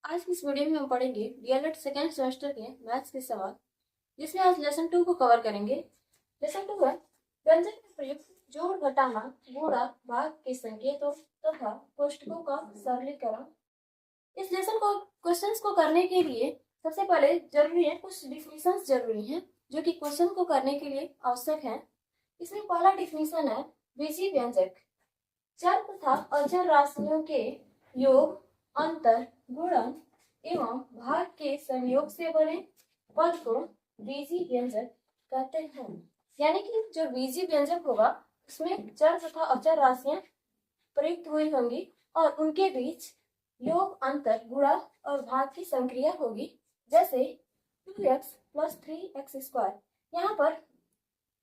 आज की इस वीडियो में हम पढ़ेंगे डीएलएड सेकेंड सेमेस्टर के मैथ्स के सवाल, जिसमें आज लेसन 2 को कवर करेंगे। लेसन 2 है व्यंजक में प्रयुक्त जोड़, घटाना, गुणा, भाग के संकेतों तथा कोष्ठकों का सरलीकरण। इस लेसन को क्वेश्चंस को करने के लिए सबसे पहले जरूरी है कुछ डिफिनेशंस जरूरी हैं, जो कि क्वेश्चन को करने के लिए आवश्यक है। इसमें पहला डिफिनेशन है बीजीय व्यंजक। चर तथा अचर राशियों के योग, अंतर, गुणन एवं भाग के संयोग से बने पद को बीजीय व्यंजक कहते हैं। यानी कि जो बीजीय व्यंजक होगा उसमें चर तथा अचर राशियां प्रयुक्त हुई होंगी और उनके बीच योग, अंतर, गुणा और भाग की संक्रिया होगी। जैसे 2x + 3x²। यहाँ पर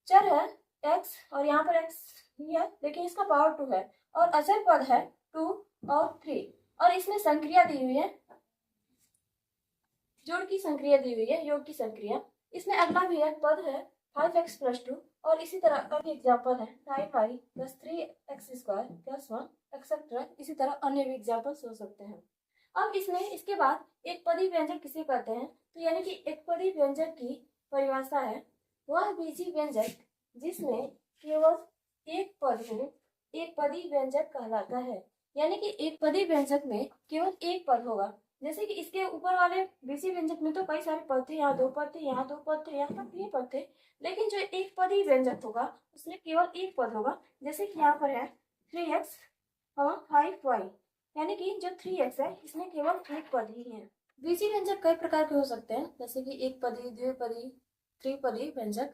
चर है x और यहाँ पर x ही है, लेकिन इसका पावर 2 है और अचर पद है 2 और 3 और इसमें संक्रिया दी हुई है, जोड़ की संक्रिया दी हुई है, योग की संक्रिया। इसमें अगला भी एक पद है 5x + 2 और इसी तरह अन्य एग्जाम्पल है 9y + 3x² + 1 एक्सेट्रा। इसी तरह अन्य भी एग्जाम्पल्स हो सकते हैं। अब इसमें इसके बाद एक पदी व्यंजक किसे कहते हैं, तो यानी कि एक पदी व्यंजक की परिभाषा है वह बीजीय व्यंजक जिसमें केवल एक पद हो, एक पदी व्यंजक कहलाता है। यानी कि एक पदी व्यंजक में केवल एक पद होगा। जैसे कि इसके ऊपर वाले बीजीय व्यंजक में तो कई सारे पद थे, यहाँ 2 पद थे, यहाँ 2 पद थे, यहाँ पर 3 पद थे, लेकिन जो एक पदी व्यंजक होगा उसमें केवल एक पद होगा। जैसे कि यहाँ पर है 3x और 5y, यानी कि जो 3x है इसमें केवल एक पद ही है। बीजीय व्यंजक कई प्रकार के हो सकते हैं, जैसे कि एक पदी, द्विपदी, त्रिपदी व्यंजक,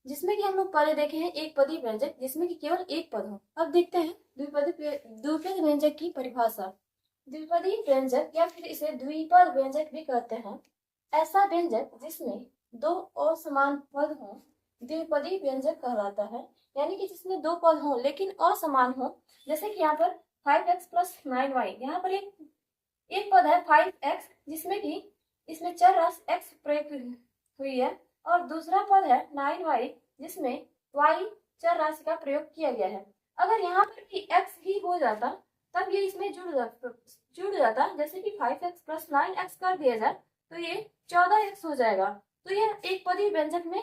जिसमें कि हम लोग पहले देखे हैं एक पदी व्यंजक जिसमें कि केवल एक पद हो। अब देखते हैं द्विपदी व्यंजक की परिभाषा। द्विपदी व्यंजक या फिर इसे द्विपद व्यंजक भी कहते हैं ऐसा व्यंजक जिसमें दो असमान पद हों द्विपदी व्यंजक कहलाता है। यानी कि जिसमें दो पद हों लेकिन असमान हो। जैसे कि यहाँ पर 5x + 9y, यहाँ पर एक पद है 5x जिसमें कि इसमें चर राशि x प्रयुक्त हुई है और दूसरा पद है 9y जिसमें y चर राशि का प्रयोग किया गया है। अगर यहाँ पर भी x ही हो जाता तब ये इसमें जुड़ जाता। जैसे कि 5x + 9x कर दिया जाए तो ये 14x हो जाएगा, तो ये एक पदी व्यंजक में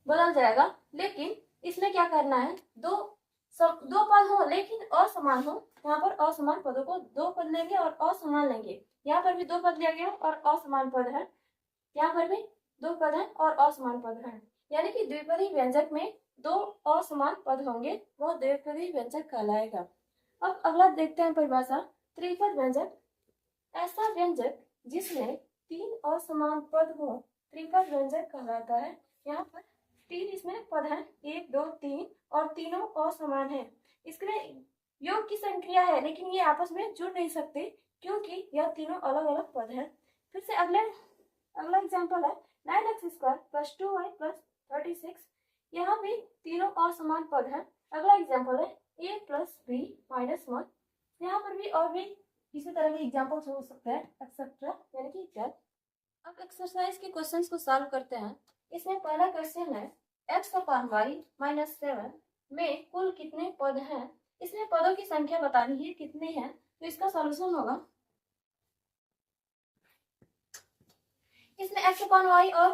बदल जाएगा। लेकिन इसमें क्या करना है, दो पद हो लेकिन असमान हो। यहाँ पर असमान पदों को दो पद लेंगे और असमान लेंगे। यहाँ पर भी दो पद लिया गया और असमान पद है, यहाँ पर भी दो पद है और असमान पद है। यानी कि द्विपदी व्यंजक में दो असमान पद होंगे, वो द्विपदी व्यंजक कहलाएगा। अब अगला देखते हैं परिभाषा। त्रिपद व्यंजक ऐसा व्यंजक जिसमें तीन असमान पद हो त्रिपद व्यंजक कहलाता है। यहाँ पर तीन इसमें पद हैं, 1 2 3 और तीनों असमान है। इसके योग की संक्रिया है लेकिन ये आपस में जुड़ नहीं सकते क्योंकि यह तीनों अलग अलग पद हैं। फिर से अगला एग्जाम्पल है 9x² + 2y + 36। यहाँ भी तीनों असमान पद हैं। अगला एग्जाम्पल है a + b - 1। यहाँ पर भी और भी इसी तरह के एग्जाम्पल्स हो सकते हैं एक्सेट्रा, यानी कि इत्यादि। अब एक्सरसाइज के क्वेश्चंस को सॉल्व करते हैं। इसमें पहला क्वेश्चन है x/y - 7 में कुल कितने पद हैं। इसमें पदों की संख्या बतानी है कितने हैं, तो इसका सॉल्यूशन होगा इसमें x/y और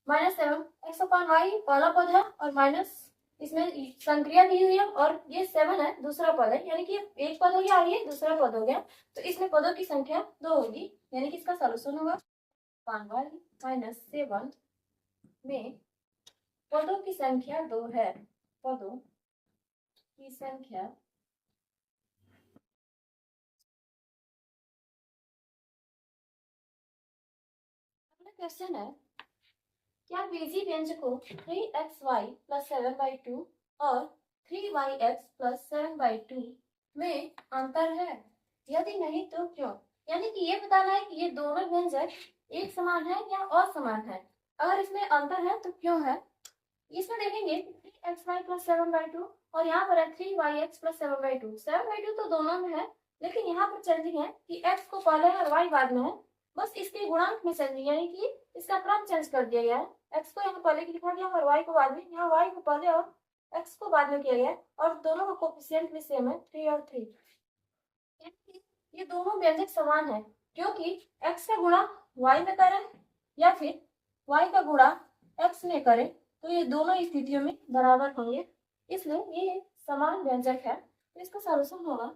-7। x/y पहला पद है और माइनस इसमें संक्रिया दी हुई है और ये 7 है दूसरा पद है, यानी कि एक पद हो गया और ये दूसरा पद हो गया, तो इसमें पदों की संख्या 2 होगी, यानी कि इसका सॉल्यूशन होगा y - 7 में पदों की संख्या 2 है। पदों की संख्या अगला क्वेश्चन है क्या बीजीय व्यंजकों 3xy + 7/2 और 3yx + 7/2 में अंतर है? यदि नहीं तो क्यों? यानी कि ये बताना है कि ये दोनों व्यंजक एक समान है या असमान है। अगर इसमें अंतर है तो क्यों है। इसमें देखेंगे 3xy + 7/2 और यहाँ पर है 3yx + 7/2। 7/2 तो दोनों में है, लेकिन यहाँ पर चेंजिंग है कि x को पहले है और y बाद में है। बस इसके गुणांक में चेंजिंग, यानी कि इसका क्रम चेंज कर दिया गया है। x को यहाँ पहले लिखा गया और y को बाद में। यहाँ y को पहले और x को बाद में किया गया और दोनों का कोफिशिएंट भी सेम है 3 और 3। ये दोनों व्यंजक समान है क्योंकि x का गुणा y में करें या फिर y का गुणा x में करें तो ये दोनों स्थितियों में बराबर होंगे, इसलिए ये समान व्यंजक है। तो इसका सॉल्यूशन होगा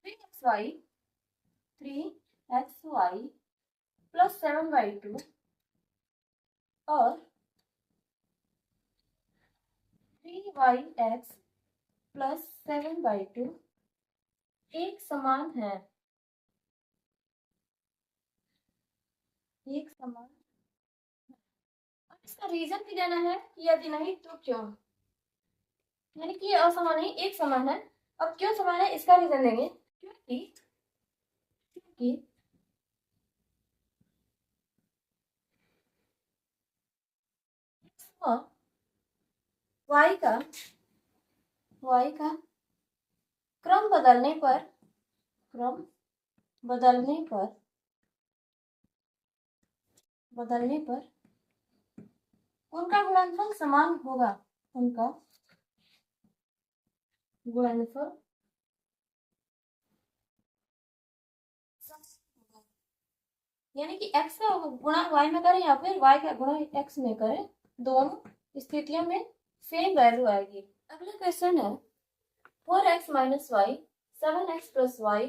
3xy प्लस 7/2 और 3yx प्लस 7/2 एक समान है, एक समान। अब इसका रीजन भी देना है कि यदि नहीं तो क्यों, यानी कि असमान नहीं एक समान है। अब क्यों समान है इसका रीजन देंगे, क्योंकि y का क्रम बदलने पर उनका गुणनफल समान होगा, उनका गुणनफल यानी कि x का गुणा y में करें या फिर y का गुणा x में करें, दोनों स्थितियों में सेम वैल्यू आएगी। अगला क्वेश्चन है 4x minus y 7x plus y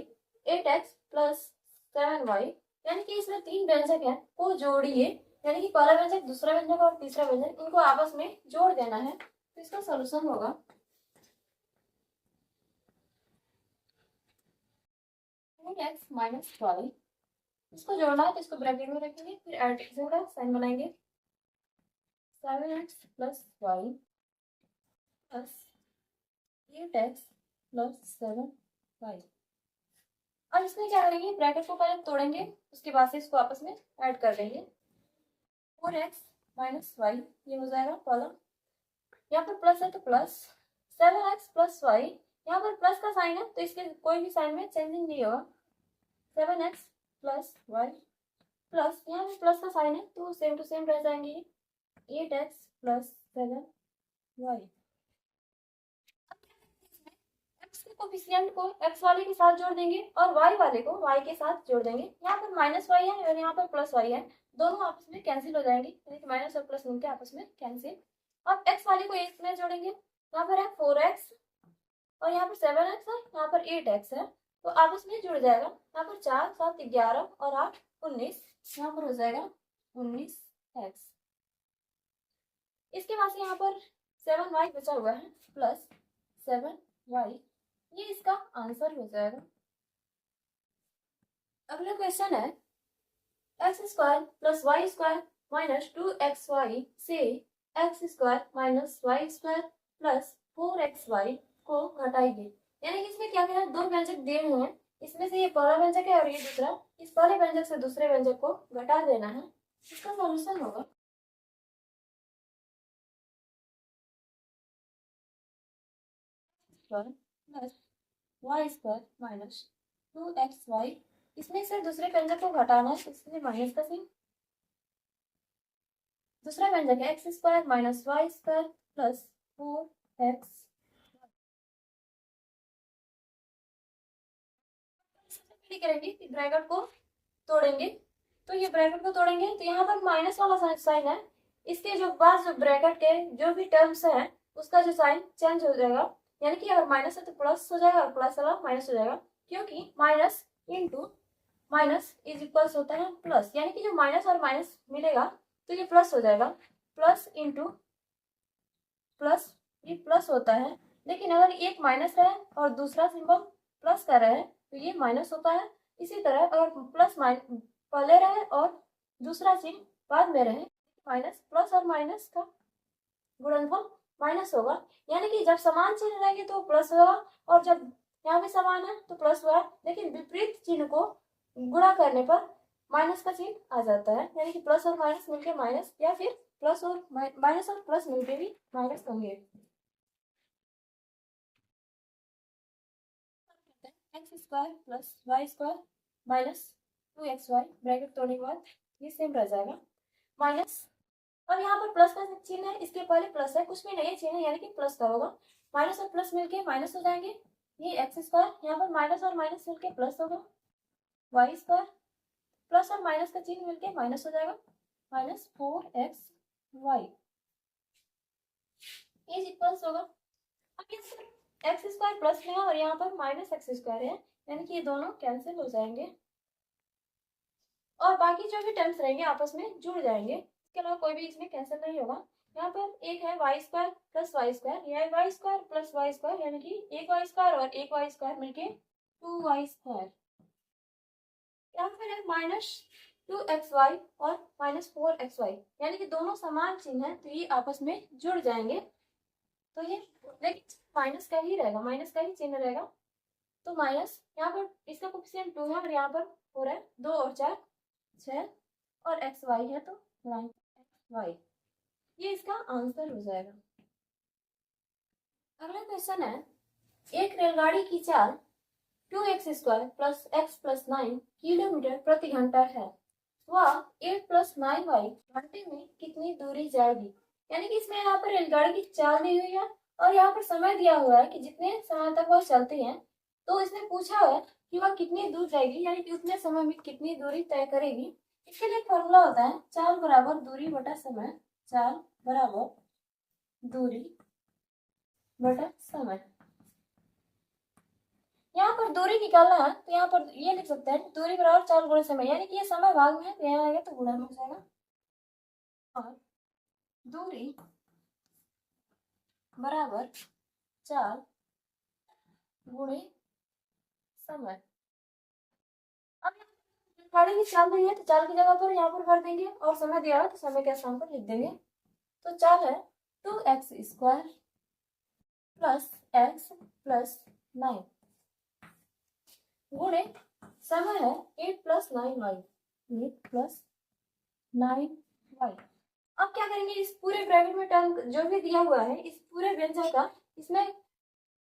8x plus 7y, यानी कि इसमें तीन व्यंजक हैं को जोड़िए, यानी कि पहला व्यंजक दूसरा व्यंजक और तीसरा व्यंजक इनको आपस में जोड़ देना है। तो इसका सॉल्यूशन होगा 4x माइनस वाई, इसको जोड़ना है तो इसको ब्रैकेट में रखेंगे, फिर एडिशन का साइन बनाएंगे 7x plus y plus 8x plus 7y। अब इसमें क्या करेंगे, ब्रैकेट को पहले तोड़ेंगे, उसके बाद से इसको आपस में ऐड कर देंगे। 4x माइनस वाई ये हो जाएगा कॉलम, यहाँ पर प्लस है तो प्लस 7x प्लस वाई, यहाँ पर प्लस का साइन है तो इसके कोई भी साइन में चेंजिंग नहीं होगा। 7x प्लस वाई प्लस यहाँ पे प्लस का साइन है तो सेम टू सेम रह जाएंगे 8x प्लस 7y। कोफिशिएंट को x वाले के साथ जोड़ देंगे और y वाले को y के साथ जोड़ देंगे। यहाँ पर माइनस वाई है और यहाँ पर प्लस वाई है, दोनों आपस में कैंसिल हो जाएंगे, यानी कि माइनस और प्लस मिलकर आपस में कैंसिल। अब x वाले को 8 में जोड़ेंगे, यहाँ पर है 4x और यहाँ पर 7x है, यहाँ पर 8x है, तो आपस में जुड़ जाएगा। यहाँ पर 4 7 11 और 8 19, यहाँ पर हो जाएगा 19x। इसके बाद से यहाँ पर 7y बचा हुआ है प्लस 7y, ये इसका आंसर हो जाएगा। अगला क्वेश्चन है x square plus y square minus 2xy से x square minus y square plus 4xy को घटाइए, यानी कि इसमें क्या है, दो व्यंजक दिए हुए हैं, इसमें से ये पहला व्यंजक है और ये दूसरा, इस पहले व्यंजक से दूसरे व्यंजक को घटा देना है। इसका सॉल्यूशन होगा plus y square minus 2xy, इसमें से दूसरे व्यंजक को घटाना है इसलिए माइनस का साइन। दूसरा व्यंजक है x square minus y square plus 4x। करेंगे कि ब्रैकेट को तोड़ेंगे, तो ये ब्रैकेट को तोड़ेंगे तो यहाँ पर माइनस वाला साइन है, इसके जो बाद जो ब्रैकेट के जो भी टर्म्स है उसका जो साइन चेंज हो जाएगा, यानी कि अगर माइनस है तो प्लस हो जाएगा और प्लस वाला माइनस हो जाएगा, क्योंकि minus into minus is equals होता है प्लस, यानी कि जो माइनस और माइनस मिलेगा तो ये प्लस हो जाएगा, प्लस इंटू प्लस ये प्लस होता है, लेकिन अगर एक माइनस है और दूसरा सिंबल प्लस का रहे तो ये माइनस होता है। इसी तरह अगर प्लस पहले रहे और दूसरा चिन्ह बाद में रहे, माइनस प्लस और माइनस का गुणनफल माइनस होगा, यानी कि जब समान चिन्ह रहेंगे तो प्लस होगा और जब यहाँ भी समान है तो प्लस होगा, लेकिन विपरीत चिन्ह को गुणा करने पर माइनस का चिन्ह आ जाता है, यानी कि प्लस और माइनस मिलके माइनस या फिर प्लस और माइनस और प्लस मिलके भी माइनस होंगे। X square plus y square minus 2xy, bracket तोड़ने के बाद ये सेम रह जाएगा माइनस, और यहाँ पर प्लस का चिन्ह है, इसके पहले प्लस है, कुछ भी नहीं है चिन्ह, यानी कि प्लस का होगा, माइनस और प्लस मिलके माइनस हो जाएंगे ये एक्स स्क्वायर, यहाँ पर माइनस और माइनस मिलके प्लस होगा, वाई स्क्वायर प्लस और माइनस का चिन्ह मिलके माइनस हो जाएगा, माइनस 4xy इज इक्वल्स होगा। अब एक्स स्क्वायर प्लस में है और यहाँ पर माइनस एक्स स्क्वायर है, यानी कि ये दोनों कैंसिल हो जाएंगे और बाकी जो भी टर्म्स रहेंगे आपस में जुड़ जाएंगे। इसके अलावा कोई भी इसमें कैंसिल नहीं होगा। यहाँ पर एक है y square plus y square, यह y square plus y square, यानी कि एक वाई स्क्वायर और एक वाई स्क्वायर मिलके 2y स्क्वायर। यहाँ पर है माइनस 2xy और माइनस 4xy, यानी कि दोनों समान चिन्ह है तो ये आपस में जुड़ जाएंगे। तो ये लेकिन माइनस का ही रहेगा, माइनस का ही चिन्ह रहेगा। तो माइनस यहाँ पर इसका कोफिशिएंट 2 है और यहाँ पर हो रहा है 2 और 4 6 और एक्स वाई है तो 9 एक्स वाई, ये इसका आंसर हो जाएगा। अगला क्वेश्चन है, एक रेलगाड़ी की चाल 2x square plus x plus 9 kilometre प्रति घंटा है, वह 8 प्लस 9y घंटे में कितनी दूरी जाएगी। यानी कि इसमें यहाँ पर रेलगाड़ी की चाल दी हुई है और यहाँ पर समय दिया हुआ है कि जितने समय तक वह चलती है, तो इसने पूछा है कि वह कितनी दूर जाएगी, यानी कि उतने समय में कितनी दूरी तय करेगी। इसके लिए फॉर्मूला होता है चाल बराबर दूरी बटा समय, चाल बराबर दूरी बटा समय। यहाँ पर दूरी निकालना है तो यहाँ पर ये लिख सकते हैं दूरी बराबर चाल गुणे समय, यानी कि ये समय भाग में है तो यहाँ आएगा तो गुणा में हो जाएगा और दूरी बराबर चाल गुणे समय। अब गाड़ी की चाल दी है तो चाल की जगह पर यहाँ पर भर देंगे और समय दिया है तो समय के स्थान पर लिख देंगे। तो चाल है 2x square plus x plus 9 गुणे समय है 8 प्लस 9y, 8 प्लस 9y। अब क्या करेंगे, इस पूरे ब्रैकेट में टर्म जो भी दिया हुआ है इस पूरे व्यंजक का इसमें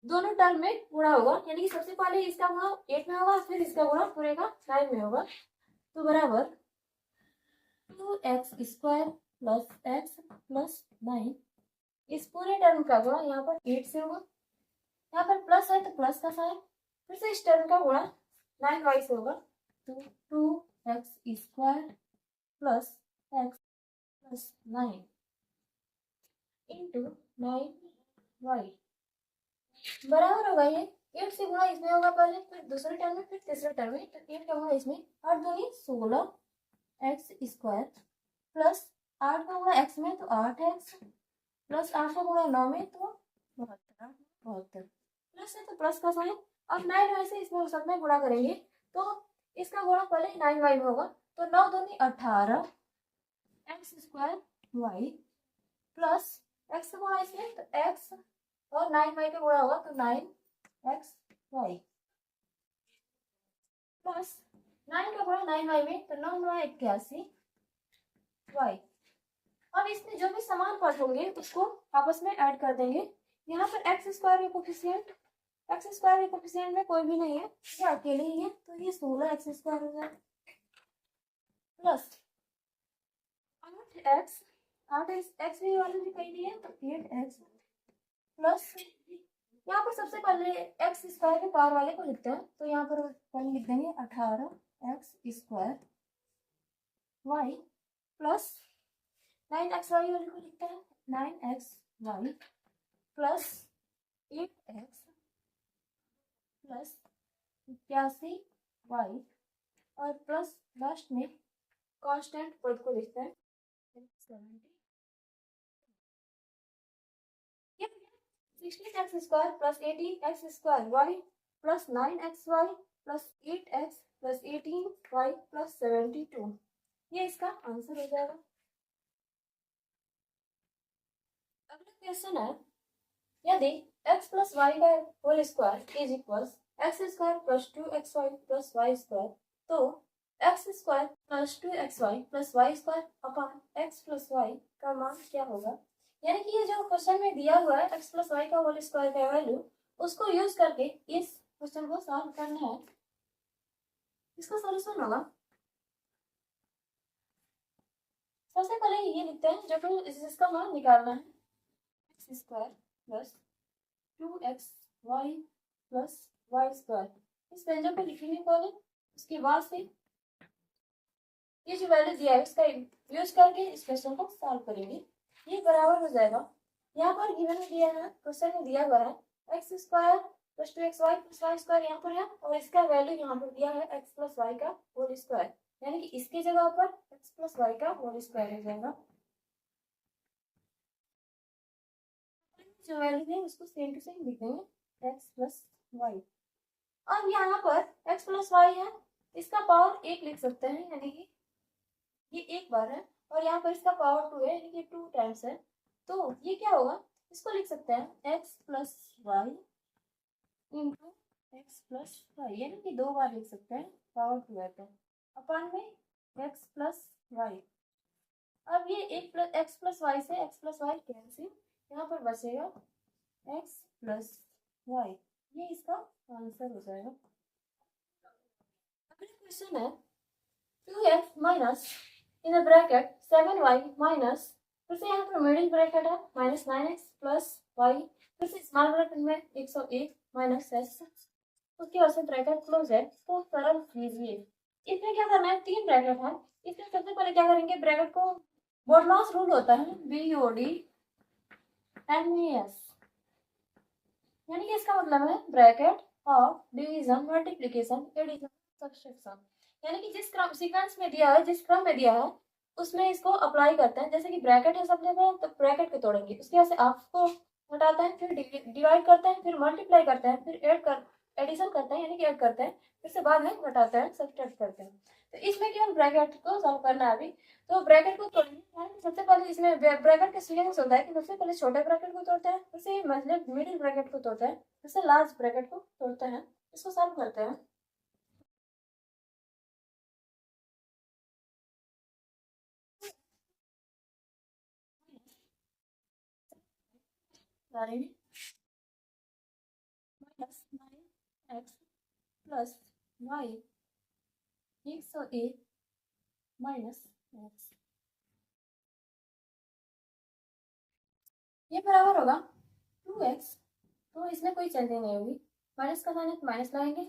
दोनों टर्म में गुणा होगा, यानी कि सबसे पहले इसका गुणा 8 में होगा फिर इसका गुणा पूरे का 9 में होगा। तो बराबर 2x square plus x plus 9, इस पूरे टर्म का गुणा यहाँ पर 8 से होगा, यहाँ पर प्लस है तो प्लस का साइन, फिर से इस टर्म का गुणा 9y से होगा। तो 2x square plus x plus 9 into 9y बराबर होगा ये 8 से गुणा इसमें होगा पहले, फिर दूसरे टर्म में, फिर तीसरे टर्म में, तो 8 का गुणा इसमें 8 दूनी 16 एक्स स्क्वायर प्लस 8 का गुणा एक्स में तो 8x प्लस 8 का गुणा 9 में तो 72 प्लस है तो प्लस का साइन। अब 9y से इसमें सब में गुणा करेंगे तो इसका गुणा पहले 9y में होगा तो 9 दूनी 18 x square y plus x का गुणा इसमें तो एक्स और 9y का गुणा होगा तो 9xy प्लस 9 का गुणा 9y में तो 9 9 81 y। अब इसमें जो भी समान पद होंगे उसको आपस में ऐड कर देंगे। यहाँ पर एक्स स्क्वायर के कोफिशिएंट में कोई भी नहीं है, ये अकेले ही है तो ये 16 एक्स स्क्वायर हो जाएगा प्लस 8 एक्स भी वाले भी कही दी है तो 8x प्लस यहाँ पर सबसे पहले एक्स स्क्वायर के पावर वाले को लिखते हैं तो यहाँ पर पहले लिख देंगे 18x square y plus 9xy वाले को लिखते हैं 9xy plus 8x plus 81y और प्लस लास्ट में कांस्टेंट पद को लिखते हैं 16x square plus 18x square y plus 9xy plus 8x plus 18y plus 72, ये इसका आंसर हो जाएगा। अगला क्वेश्चन है, यदि x प्लस वाई का whole square is equals x square plus 2xy plus y square, तो x square plus 2xy plus y square upon x plus y का मान क्या होगा। यानी कि ये जो क्वेश्चन में दिया हुआ है एक्स प्लस वाई का होल स्क्वायर का वैल्यू, उसको यूज करके इस क्वेश्चन को सॉल्व करना है। इसका सॉल्यूशन होगा, सबसे पहले ये लिखते हैं जो कि इसका मान निकालना है, x square plus 2xy plus y square. इस व्यंजक को लिखेंगे पहले, उसके बाद से ये जो वैल्यू दिया है उसका यूज करके इस क्वेश्चन को सॉल्व करेंगे। ये बराबर हो जाएगा, यहाँ पर गिवन में दिया है, क्वेश्चन में दिया हुआ है x square plus 2xy plus y square यहाँ पर है, और इसका वैल्यू यहाँ पर दिया है एक्स प्लस वाई का होल स्क्वायर, यानी कि इसके जगह पर एक्स प्लस वाई का होल स्क्वायर हो जाएगा। जो वैल्यू है उसको सेम टू सेम लिख देंगे एक्स प्लस वाई। अब यहाँ पर एक्स प्लस वाई है, इसका पावर 1 लिख सकते हैं, यानी कि ये एक बार है, और यहाँ पर इसका पावर 2 है, यानी कि 2 टाइम्स है। तो ये क्या होगा, इसको लिख सकते हैं x plus y into x plus y, यानी कि 2 बार लिख सकते हैं, पावर 2 है तो अपन में एक्स प्लस वाई। अब ये एक्स प्लस वाई से एक्स प्लस वाई कैंसिल, यहाँ पर बचेगा एक्स प्लस वाई, ये इसका आंसर हो जाएगा। अगला क्वेश्चन है 2x minus in bracket 7y minus, फिर से यहाँ पर मिडिल ब्रैकेट है माइनस 9x प्लस वाई, फिर से स्मॉल ब्रैकेट में 101 माइनस x, उसके बाद से ब्रैकेट क्लोज है, तो सरल कीजिए। इसमें क्या करना है, 3 ब्रैकेट है, इसमें सबसे पहले क्या करेंगे, ब्रैकेट को बोडलॉस रूल होता है BOD MES, यानी कि इसका मतलब है bracket of division multiplication addition subtraction, यानी कि जिस क्रम सीक्वेंस में दिया है, जिस क्रम में दिया है उसमें इसको अप्लाई करते हैं। जैसे कि ब्रैकेट है सब जगह, तो ब्रैकेट को तोड़ेंगे, उसके बाद से हाफ को हटाते हैं, फिर डिवाइड करते हैं, फिर मल्टीप्लाई करते हैं, फिर एडिशन करते हैं, यानी कि ऐड करते हैं, फिर से बाद में घटाते हैं, सब्ट्रैक्ट करते हैं। तो इसमें केवल ब्रैकेट को सॉल्व करना है अभी। तो ब्रैकेट को तोड़ेंगे, सबसे पहले इसमें ब्रैकेट का सीक्वेंस होता है कि सबसे पहले छोटे ब्रैकेट को तोड़ते हैं, फिर से मतलब मिडिल ब्रैकेट को तोड़ते हैं, फिर से लार्ज ब्रैकेट को तोड़ते हैं। इसको सॉल्व करते हैं। Minus 9x plus y 101 minus x, ये बराबर होगा 2x, तो इसमें कोई चेंजिंग नहीं होगी, माइनस का साइन है तो माइनस लाएंगे,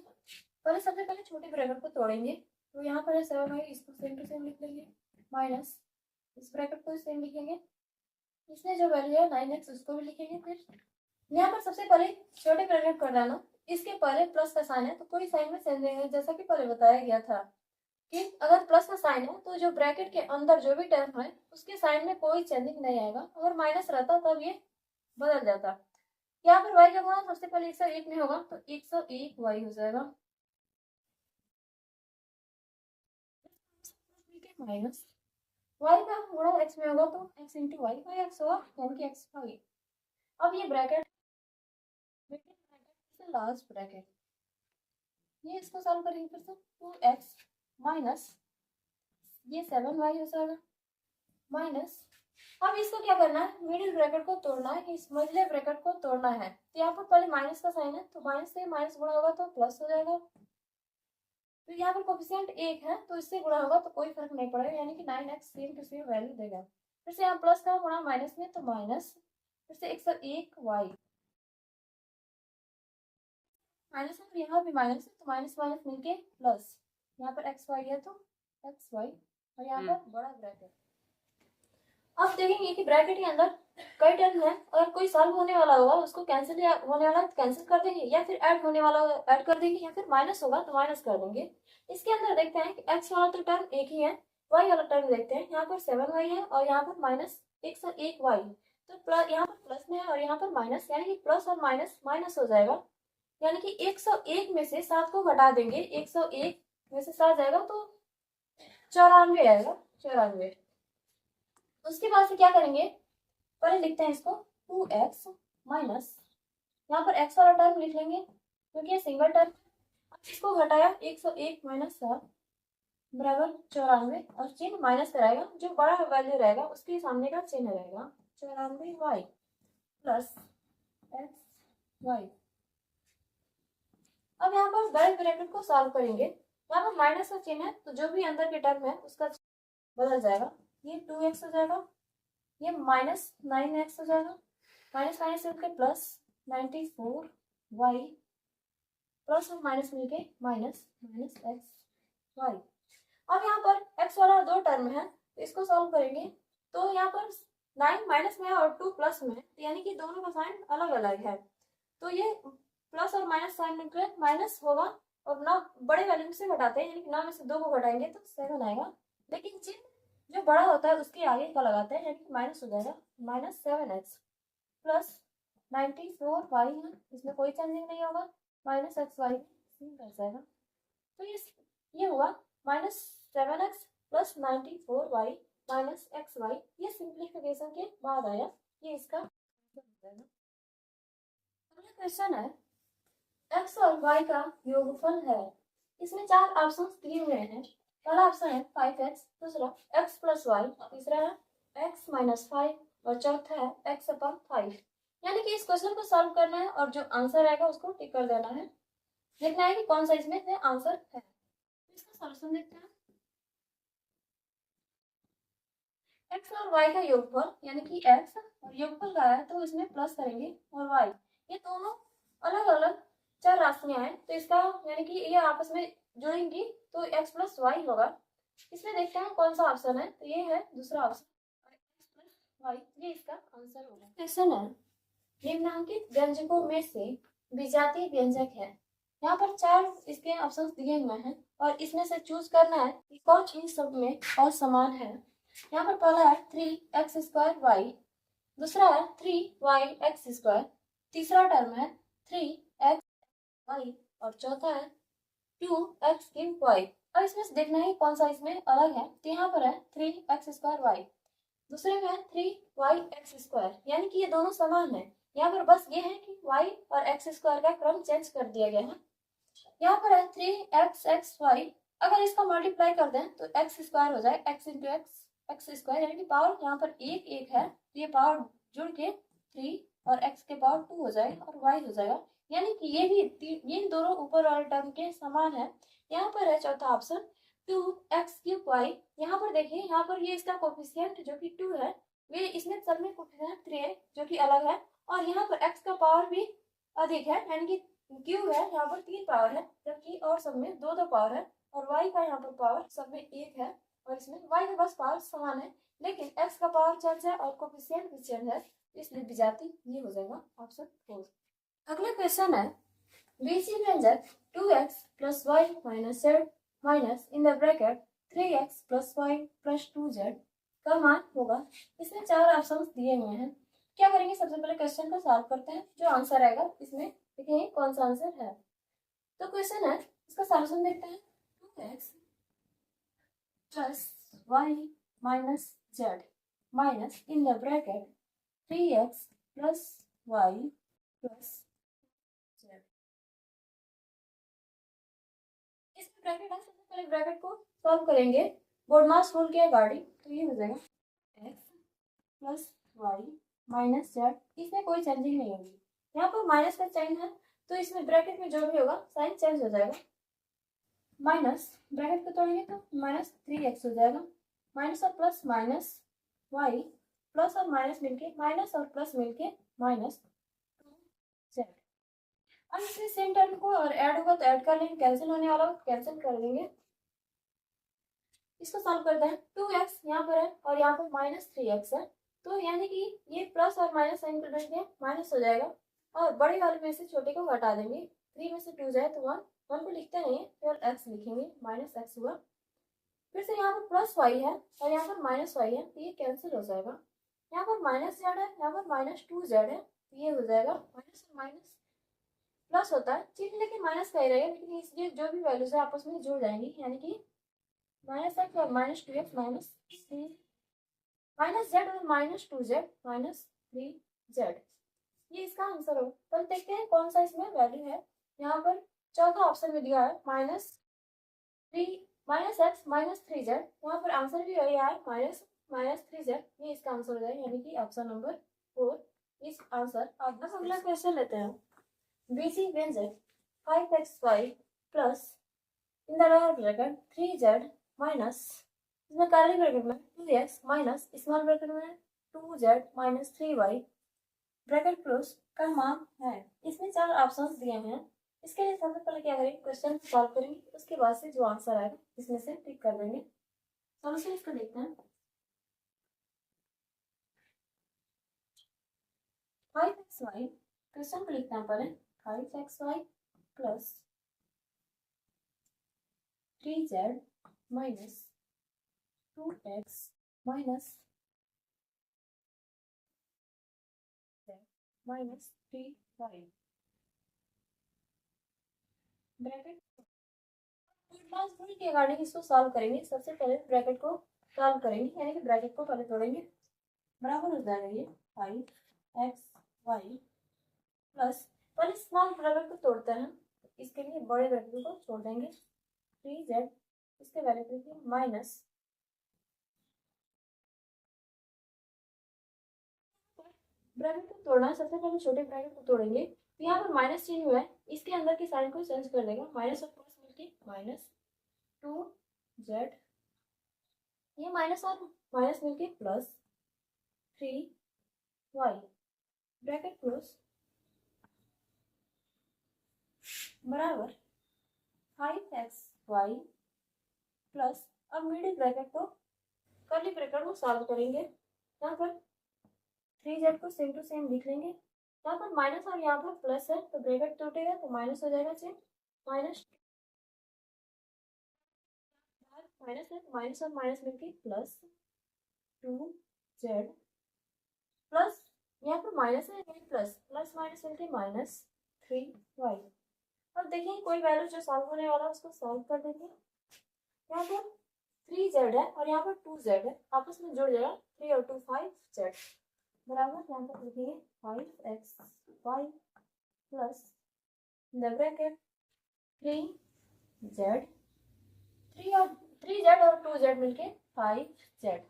पहले सबसे पहले छोटे ब्रैकेट को तोड़ेंगे, तो यहाँ पर है 7y, इसको सेम टू सेम लिख लेंगे, माइनस इस ब्रैकेट को सेम लिखेंगे, इसमें जो वैल्यू है 9x उसको भी लिखेंगे। फिर यहाँ पर सबसे पहले छोटे ब्रैकेट कर डालना, इसके पहले प्लस का साइन है तो कोई साइन में चेंज नहीं है, जैसा कि पहले बताया गया था कि अगर प्लस का साइन है तो जो ब्रैकेट के अंदर जो भी टर्म है उसके साइन में कोई चेंजिंग नहीं आएगा, अगर माइनस रहता तब ये बदल जाता। यहाँ पर y का गुणा सबसे पहले 101 में होगा, तो 101 y हो जाएगा, माइनस y का गुणा x में होगा तो x into y by x होगा, यानी कि x वाई। अब ये ब्रैकेट लास्ट ब्रैकेट, ये इसको सॉल्व करेंगे, फिर से 2x माइनस ये 7y हो जाएगा, माइनस अब इसको क्या करना है, मिडिल ब्रैकेट को तोड़ना है, इस मझले ब्रैकेट को तोड़ना है। तो यहाँ पर पहले माइनस का साइन है, तो माइनस से माइनस गुणा होगा तो प्लस हो जाएगा, तो यहाँ पर कोफिशिएंट 1 है तो इससे गुणा होगा तो कोई फर्क नहीं पड़ेगा, यानी कि 9x same to same value देगा। फिर से यहाँ प्लस का गुणा माइनस में तो माइनस, फिर से 101y माइनस है, यहाँ भी माइनस है तो माइनस माइनस मिलके प्लस, यहाँ पर एक्स वाई है तो एक्स वाई, और यहाँ पर बड़ा ब्रैकेट। अब देखेंगे कि ब्रैकेट के अंदर कई टर्म है, अगर कोई सॉल्व होने वाला होगा उसको कैंसिल होने वाला कैंसिल कर देंगे, या फिर ऐड होने वाला ऐड कर देंगे, या फिर माइनस होगा तो माइनस कर देंगे। इसके अंदर देखते हैं कि एक्स वाला तो टर्म एक ही है, वाई वाला टर्म देखते हैं, यहाँ पर 7y है और यहाँ पर माइनस 101y, तो प्लस यहाँ पर प्लस में है और यहाँ पर माइनस, यानी कि प्लस और माइनस माइनस हो जाएगा, यानी कि 101 में से 7 को घटा देंगे, 101 में से 7 जाएगा तो 94 आएगा, 94। उसके बाद से क्या करेंगे, पहले लिखते हैं इसको 2x माइनस, यहाँ पर x वाला टर्म लिख लेंगे क्योंकि ये सिंगल टर्म, इसको घटाया 101 माइनस 7 बराबर 94, और चिन्ह माइनस कराएगा, जो बड़ा वैल्यू रहेगा उसके सामने का चिन्ह रहेगा 94y प्लस एक्स वाई। अब यहाँ पर बड़े ब्रैकेट को सॉल्व करेंगे, यहाँ पर माइनस का चिन्ह है तो जो भी अंदर के टर्म है उसका बदल जाएगा, ये 2x हो जाएगा, ये माइनस 9x हो जाएगा, माइनस माइनस से प्लस 94y प्लस और माइनस मिलके माइनस माइनस एक्स वाई। अब यहाँ पर एक्स वाला दो टर्म है तो इसको सॉल्व करेंगे तो यहाँ पर 9 माइनस में है और 2 प्लस में है, तो यानी कि दोनों का साइन अलग अलग है। तो ये प्लस और माइनस साइन निकले माइनस होगा और 9 बड़े वैल्यू से घटाते हैं, यानी कि 9 में से 2 को घटाएंगे तो 7 आएगा, लेकिन चिन्ह जो बड़ा होता है उसके आगे का लगाते हैं, यानी कि माइनस हो जाएगा माइनस 7x प्लस 94y है, इसमें कोई चेंजिंग नहीं होगा, माइनस एक्स वाई कर जाएगा। तो ये हुआ minus 7x plus 94y minus x y. ये सिंप्लीफिकेशन के बाद आया, ये इसका अगला क्वेश्चन है x और y का योगफल है। इसमें 4 ऑप्शंस दिए हुए हैं। पहला ऑप्शन है 5x, दूसरा x प्लस वाई, तीसरा है x माइनस 5 और चौथा है x अपॉन 5। यानी कि इस क्वेश्चन को सॉल्व करना है और जो आंसर आएगा उसको टिक कर देना है, देखना है कि कौन सा इसमें से आंसर है। इसका सॉल्यूशन देखते हैं। x और y का योगफल यानी कि x और योगफल का है तो इसमें प्लस करेंगे और y, ये दोनों अलग अलग 4 राशियां हैं तो इसका यानी कि ये आपस में जुड़ेंगी तो x प्लस वाई होगा। इसमें देखते हैं कौन सा ऑप्शन है, तो ये है दूसरा ऑप्शन x प्लस वाई, ये इसका आंसर होगा। क्वेश्चन है निम्नलिखित व्यंजकों में से विजातीय व्यंजक है। यहाँ पर 4 इसके ऑप्शंस दिए हुए हैं और इसमें से चूज करना है कि कौन इन सब में और समान है। यहाँ पर पहला है 3x स्क्वायर वाई, दूसरा है 3y x स्क्वायर, तीसरा टर्म है 3x वाई और चौथा है 2x क्यूब वाई। अब इसमें से देखना है कौन सा इसमें अलग है, तो यहाँ पर है 3x स्क्वायर वाई, दूसरे में है 3y x स्क्वायर, यानी कि ये दोनों समान है। यहाँ पर बस ये है कि y और x स्क्वायर का क्रम चेंज कर दिया गया है। यहाँ पर है 3x वाई, अगर इसका मल्टीप्लाई कर दें तो x स्क्वायर हो जाए x इंटू एक्स स्क्वायर, यानी कि पावर यहाँ पर एक एक है तो ये पावर जुड़ के 3 और x के पावर 2 हो जाएगा और y हो जाएगा, यानी कि ये भी ये दोनों ऊपर वाले टर्म के समान है। यहाँ पर है चौथा ऑप्शन 2x क्यूब वाई। यहाँ पर देखिए, यहाँ पर ये इसका कोफिशिएंट जो कि 2 है, वे इसमें सब में कोफिशिएंट 3 है जो कि अलग है, और यहाँ पर x का पावर भी अधिक है, यानी कि क्यूब है, यहाँ पर 3 पावर है जबकि और सब में 2 पावर है, और y का यहाँ पर पावर सब में 1 है और इसमें y का बस पावर समान है, लेकिन x का पावर चेंज है और कोफिशिएंट भी चेंज है, इसलिए विजाती ये हो जाएगा ऑप्शन 4। अगला क्वेश्चन है बीसी व्यंजक 2x plus y minus z minus in the bracket 3x plus y plus 2z का मान होगा। इसमें 4 ऑप्शंस दिए हुए हैं। क्या करेंगे, सबसे पहले क्वेश्चन को सॉल्व करते हैं, जो आंसर आएगा इसमें देखेंगे कौन सा आंसर है। तो क्वेश्चन है, इसका सॉल्यूशन देखते हैं। 2x plus y minus z minus in the bracket 3x plus y plus z. इसमें ब्रैकेट है, सबसे पहले ब्रैकेट को सॉल्व करेंगे बोर्डमास रूल के अकॉर्डिंग, तो ये हो जाएगा x plus y minus z, इसमें कोई चेंजिंग नहीं होगी। यहाँ पर माइनस का साइन है तो इसमें ब्रैकेट में जो भी होगा साइन चेंज हो जाएगा। माइनस ब्रैकेट को तोड़ेंगे तो माइनस 3x हो जाएगा, माइनस और प्लस माइनस वाई, प्लस और माइनस मिलके माइनस और प्लस मिलके माइनस 2z। अब इसमें सेम टर्म को और ऐड होगा तो ऐड कर लेंगे, कैंसिल होने वाला कैंसिल कर देंगे। इसको सॉल्व करते हैं। 2x यहाँ पर है और यहाँ पर माइनस 3x है, तो यानी कि ये प्लस और माइनस साइन कर देंगे, माइनस हो जाएगा और बड़े वाले में से छोटे को घटा देंगे। 3 में से 2 जाए तो 1, 1 को लिखते नहीं है, केवल x लिखेंगे, माइनस x हुआ। फिर से यहाँ पर प्लस y है और यहाँ पर माइनस y है, तो ये कैंसिल हो जाएगा। यहाँ पर माइनस z है, यहाँ पर माइनस 2z है, तो ये हो जाएगा माइनस और माइनस प्लस होता है चिन्ह, लेकिन माइनस का ही रहेगा, लेकिन इसलिए जो भी वैल्यूज है आपस में जुड़ जाएंगी, यानी कि माइनस एक्स और minus 2x minus 3 minus Z और माइनस 2z माइनस 3z, ये इसका आंसर हो। पर देखते हैं कौन सा इसमें वैल्यू है। यहाँ पर चौथा ऑप्शन में दिया है माइनस एक्स माइनस 3z, यहाँ पर आंसर भी वही है माइनस 3z, ये इसका आंसर हो जाए, यानी कि ऑप्शन नंबर 4 इस आंसर। अब अगला क्वेश्चन लेते हैं। बीसी व्यंजक 5xy plus in the lower bracket 3z minus, इसमें कर्ली ब्रैकेट में 2x माइनस स्मॉल ब्रैकेट में 2z minus 3y bracket close का मान है। इसमें 4 ऑप्शंस दिए हैं। इसके लिए सबसे पहले क्या करेंगे, क्वेश्चन सॉल्व करेंगे, उसके बाद से जो आंसर आएगा इसमें से टिक कर देंगे। सॉल्यूशन इसका देखते हैं। 5xy, क्वेश्चन को लिखते हैं पहले 5xy plus 3z minus 2x minus minus 3y bracket के अकॉर्डिंग इसको सॉल्व करेंगे। सबसे पहले ब्रैकेट को सॉल्व करेंगे, यानी कि ब्रैकेट को पहले तोड़ेंगे, बराबर हो जाएगा ये 5xy प्लस, पहले स्मॉल ब्रैकेट को तोड़ते हैं, इसके लिए बड़े ब्रैकेट को छोड़ देंगे, 3z इसके वैल्यू पे माइनस ब्रैकेट को तोड़ना है। सबसे पहले छोटे ब्रैकेट को तोड़ेंगे, यहाँ पर माइनस चिन्ह हुआ है, इसके अंदर की साइन को चेंज कर देगा, माइनस और प्लस मिलके माइनस 2z, ये माइनस और माइनस मिलके प्लस 3y ब्रैकेट क्लोज बराबर 5xy प्लस, अब मिडिल ब्रैकेट को कर्ली ब्रैकेट को सॉल्व करेंगे, यहाँ पर 3z को सेम टू सेम लिख लेंगे, यहाँ पर माइनस और यहाँ पर प्लस है तो ब्रैकेट टूटेगा तो माइनस हो जाएगा, चेंज माइनस माइनस है, माइनस और माइनस मिलके प्लस 2z प्लस, यहाँ पर माइनस है प्लस, प्लस माइनस मिलके माइनस 3y। अब देखिए कोई वैल्यू जो सॉल्व होने वाला है उसको सॉल्व कर देंगे, यहाँ पर 3z है और यहाँ पर 2z है, आपस में जुड़ जाएगा, 3 और 2 5z बराबर, यहाँ पर लिखेंगे 5xy plus the bracket 3z, 3z और 2z मिलके 5z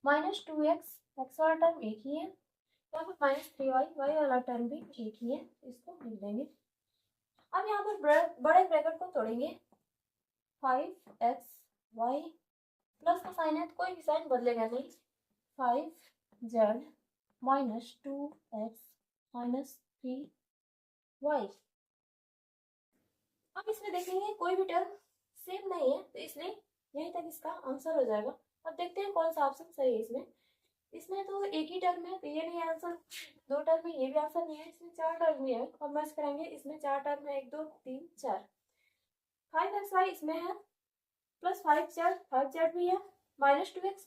माइनस 2x, x वाला टर्म एक ही है, यहाँ पर माइनस 3y, y वाला टर्म भी एक ही है, इसको लिख देंगे। अब यहाँ पर बड़े ब्रैकेट को तोड़ेंगे, 5xy प्लस का साइन है तो कोई भी साइन बदलेगा नहीं, 5z minus 2x minus 3y। अब इसमें देखेंगे कोई भी टर्म सेम नहीं है तो इसलिए यहीं तक इसका आंसर हो जाएगा। अब देखते हैं कौन सा ऑप्शन सही है। इसमें तो एक ही टर्म है तो ये नहीं आंसर, दो टर्म है ये भी आंसर नहीं है, इसमें चार टर्म भी है, अब मैच करेंगे, इसमें चार टर्म है, 1 2 3 4, 5xy इसमें है प्लस 5z भी है, माइनस 2x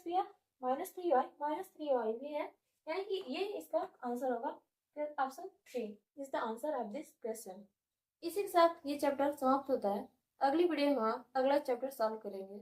भी है, माइनस 3y भी है, यानी कि ये इसका आंसर होगा, फिर option 3 is the answer of this question. इसी के साथ ये चैप्टर समाप्त होता है। अगली वीडियो में हम अगला चैप्टर सॉल्व करेंगे।